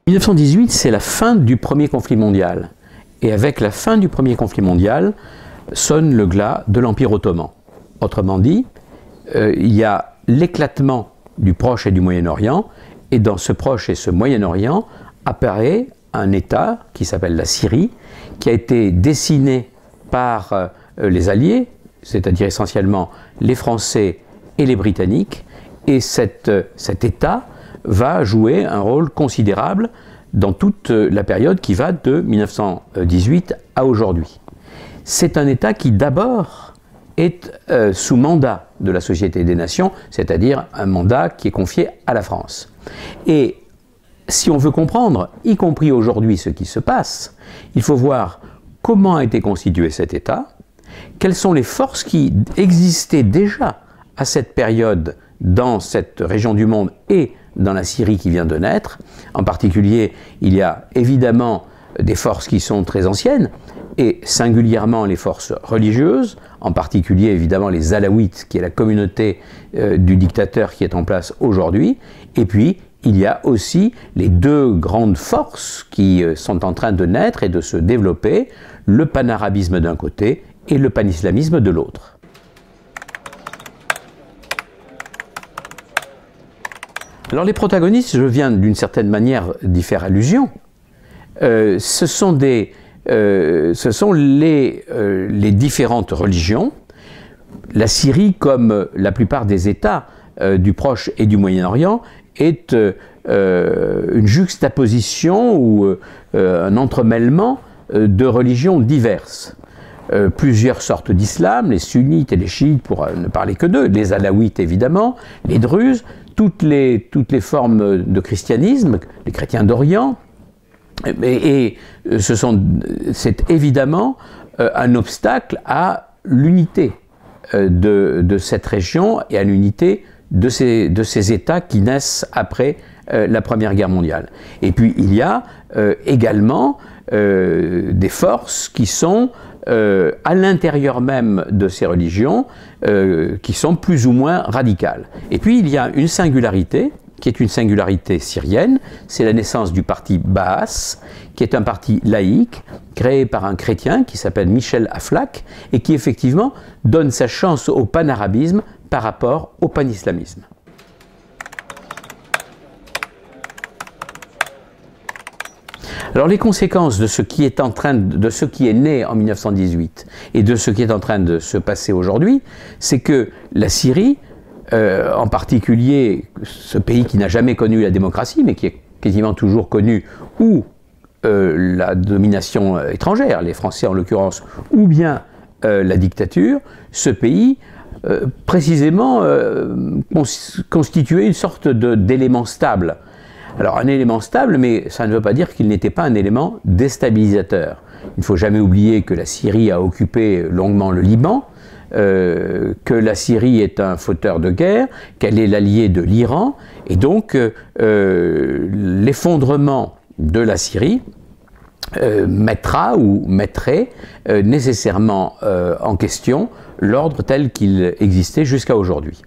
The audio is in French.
1918, c'est la fin du premier conflit mondial. Et avec la fin du premier conflit mondial, sonne le glas de l'Empire ottoman. Autrement dit, il y a l'éclatement du Proche et du Moyen-Orient, et dans ce Proche et ce Moyen-Orient apparaît un État qui s'appelle la Syrie, qui a été dessiné par les Alliés, c'est-à-dire essentiellement les Français et les Britanniques, et cet État va jouer un rôle considérable dans toute la période qui va de 1918 à aujourd'hui. C'est un État qui d'abord est sous mandat de la Société des Nations, c'est-à-dire un mandat qui est confié à la France. Et si on veut comprendre, y compris aujourd'hui, ce qui se passe, il faut voir comment a été constitué cet État, quelles sont les forces qui existaient déjà à cette période dans cette région du monde et dans la Syrie qui vient de naître. En particulier, il y a évidemment des forces qui sont très anciennes, et singulièrement les forces religieuses, en particulier évidemment les Alaouites, qui est la communauté du dictateur qui est en place aujourd'hui, et puis il y a aussi les deux grandes forces qui sont en train de naître et de se développer, le panarabisme d'un côté et le panislamisme de l'autre. Alors les protagonistes, je viens d'une certaine manière d'y faire allusion, ce sont les différentes religions. La Syrie, comme la plupart des États du Proche et du Moyen-Orient, est une juxtaposition ou un entremêlement de religions diverses. Plusieurs sortes d'islam, les sunnites et les chiites pour ne parler que d'eux, les alaouites évidemment, les druzes, toutes les formes de christianisme, les chrétiens d'Orient, et c'est évidemment un obstacle à l'unité de cette région et à l'unité de ces États qui naissent après la Première Guerre mondiale. Et puis il y a également des forces qui sont à l'intérieur même de ces religions, qui sont plus ou moins radicales. Et puis il y a une singularité, qui est une singularité syrienne, c'est la naissance du parti Baas, qui est un parti laïque, créé par un chrétien qui s'appelle Michel Aflaq, et qui effectivement donne sa chance au panarabisme par rapport au panislamisme. Alors les conséquences de ce qui est né en 1918 et de ce qui est en train de se passer aujourd'hui, c'est que la Syrie, en particulier ce pays qui n'a jamais connu la démocratie, mais qui est quasiment toujours connu ou la domination étrangère, les Français en l'occurrence, ou bien la dictature, ce pays précisément constituait une sorte d'élément stable. Alors un élément stable, mais ça ne veut pas dire qu'il n'était pas un élément déstabilisateur. Il ne faut jamais oublier que la Syrie a occupé longuement le Liban, que la Syrie est un fauteur de guerre, qu'elle est l'allié de l'Iran, et donc l'effondrement de la Syrie mettra ou mettrait nécessairement en question l'ordre tel qu'il existait jusqu'à aujourd'hui.